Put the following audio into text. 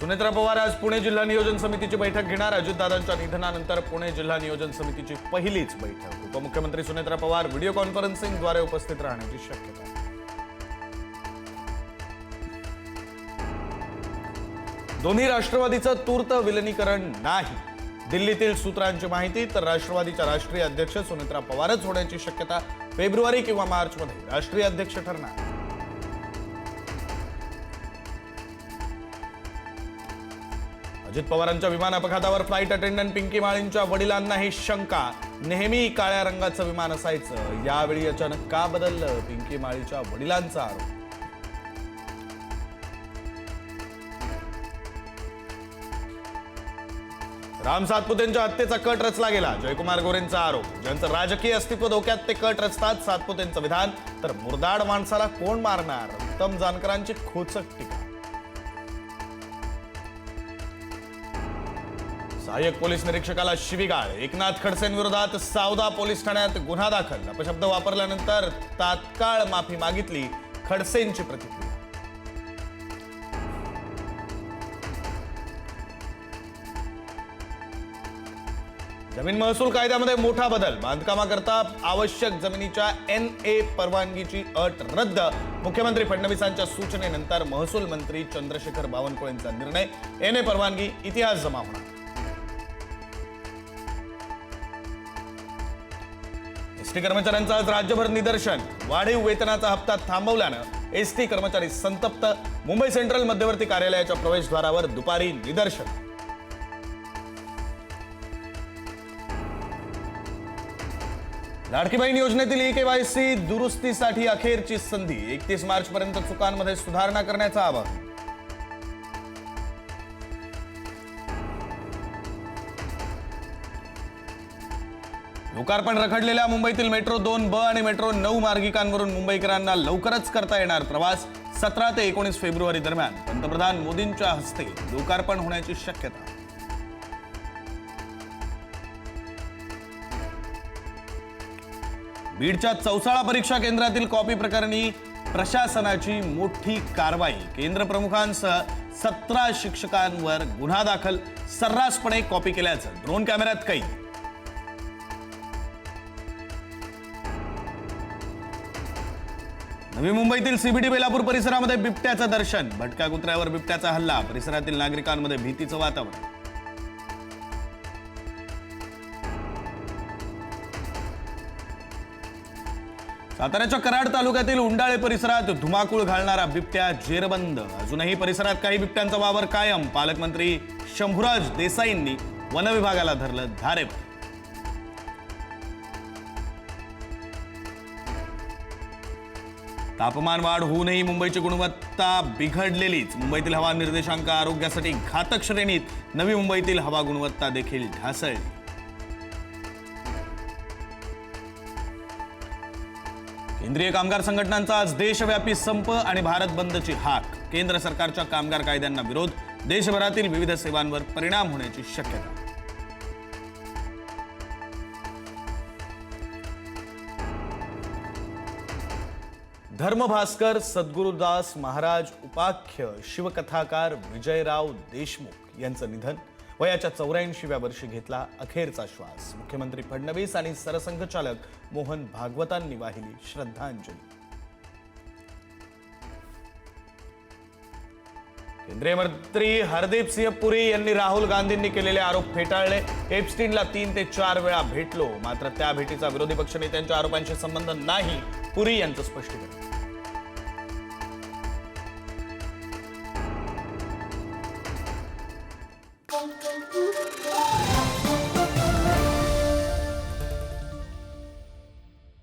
सुनेत्रा पवार आज पुणे जिल्हा नियोजन समितीची बैठक घेणार। अजितदादांच्या निधनानंतर पुणे जिल्हा नियोजन समितीची पहिलीच बैठक। उपमुख्यमंत्री सुनेत्रा पवार व्हिडिओ कॉन्फरन्सिंगद्वारे उपस्थित राहण्याची शक्यता। दोन्ही राष्ट्रवादीचं तूर्त विलीनीकरण नाही, दिल्लीतील सूत्रांची माहिती। तर राष्ट्रवादीच्या राष्ट्रीय अध्यक्ष सुनेत्रा पवारच होण्याची शक्यता। फेब्रुवारी किंवा मार्चमध्ये राष्ट्रीय अध्यक्ष ठरणार। अजित पवारांच्या विमान अपघातावर फ्लाईट अटेंडंट पिंकी माळींच्या वडिलांनाही शंका। नेहमी काळ्या रंगाचं विमान असायचं, यावेळी अचानक का बदललं, पिंकी माळीच्या वडिलांचा आरोप। राम सातपुतेंच्या हत्येचा कट रचला गेला, जयकुमार गोरेंचा आरोप। ज्यांचं राजकीय अस्तित्व धोक्यात ते कट रचतात, सातपुतेंचं विधान। तर मुरदाड माणसाला कोण मारणार, उत्तम जानकरांची खोचक टीका। सहाय्यक पोलीस निरीक्षकाला शिवीगाळ, एकनाथ खडसेंविरोधात सावदा पोलीस ठाण्यात गुन्हा दाखल। अपशब्द वापरल्यानंतर तात्काळ माफी मागितली, खडसेंची प्रतिक्रिया। जमीन महसूल कायद्यामध्ये मोठा बदल, बांधकामाकरता आवश्यक जमिनीच्या NA परवानगीची अट रद्द। मुख्यमंत्री फडणवीसांच्या सूचनेनंतर महसूल मंत्री चंद्रशेखर बावनकुळेंचा निर्णय, NA परवानगी इतिहास जमा होणार। एसटी कर्मचाऱ्यांचं आज राज्यभर निदर्शन, वाढीव वेतनाचा हप्ता थांबवल्यानं एसटी कर्मचारी संतप्त। मुंबई सेंट्रल मध्यवर्ती कार्यालयाच्या प्रवेशद्वारावर दुपारी निदर्शन। लाडकी बहीण योजनेतील eKYC दुरुस्तीसाठी अखेरची संधी, 31 मार्चपर्यंत चुकांमध्ये सुधारणा करण्याचं आवाहन। लोकार्पण रखडलेल्या मुंबईतील मेट्रो 2B आणि मेट्रो 9 मार्गिकांवरून मुंबईकरांना लवकरच करता येणार प्रवास। 17 ते 19 फेब्रुवारी दरम्यान पंतप्रधान मोदींच्या हस्ते लोकार्पण होण्याची शक्यता। बीडच्या चौसाळा परीक्षा केंद्रातील कॉपी प्रकरणी प्रशासनाची मोठी कारवाई, केंद्र प्रमुखांसह 17 शिक्षकांवर गुन्हा दाखल। सर्रासपणे कॉपी केल्याचं ड्रोन कॅमेऱ्यात कैद। नवी मुंबईतील CBD बेलापूर परिसरामध्ये बिबट्याचं दर्शन, भटक्या कुत्र्यावर बिबट्याचा हल्ला, परिसरातील नागरिकांमध्ये भीतीचं वातावरण। साताऱ्याच्या कराड तालुक्यातील उंडाळे परिसरात धुमाकूळ घालणारा बिबट्या जेरबंद, अजूनही परिसरात काही बिबट्यांचा वावर कायम। पालकमंत्री शंभूराज देसाईंनी वन विभागाला धरलं धारेवर। तापमान वाढ होऊनही मुंबईची गुणवत्ता बिघडलेलीच, मुंबईतील हवा निर्देशांक आरोग्यासाठी घातक श्रेणीत, नवी मुंबईतील हवा गुणवत्ता देखील ढासळली। केंद्रीय कामगार संघटनांचा आज देशव्यापी संप आणि भारत बंदची हाक। केंद्र सरकारच्या कामगार कायद्यांना विरोध, देशभरातील विविध सेवांवर परिणाम होण्याची शक्यता। धर्मभास्कर सद्गुरुदास महाराज उपाख्य शिवकथाकार विजयराव देशमुख यांचं निधन, वयाच्या 84व्या वर्षी घेतला अखेरचा श्वास। मुख्यमंत्री फडणवीस आणि सरसंघचालक मोहन भागवतांनी वाहिली श्रद्धांजली। केंद्रीय मंत्री हरदीप सिंह पुरी यांनी राहुल गांधींनी केलेले आरोप फेटाळले। एप्स्टीनला 3 ते 4 वेळा भेटलो, मात्र त्या भेटीचा विरोधी पक्षनेत्यांच्या आरोपांशी संबंध नाही, पुरी यांचं स्पष्टीकरण।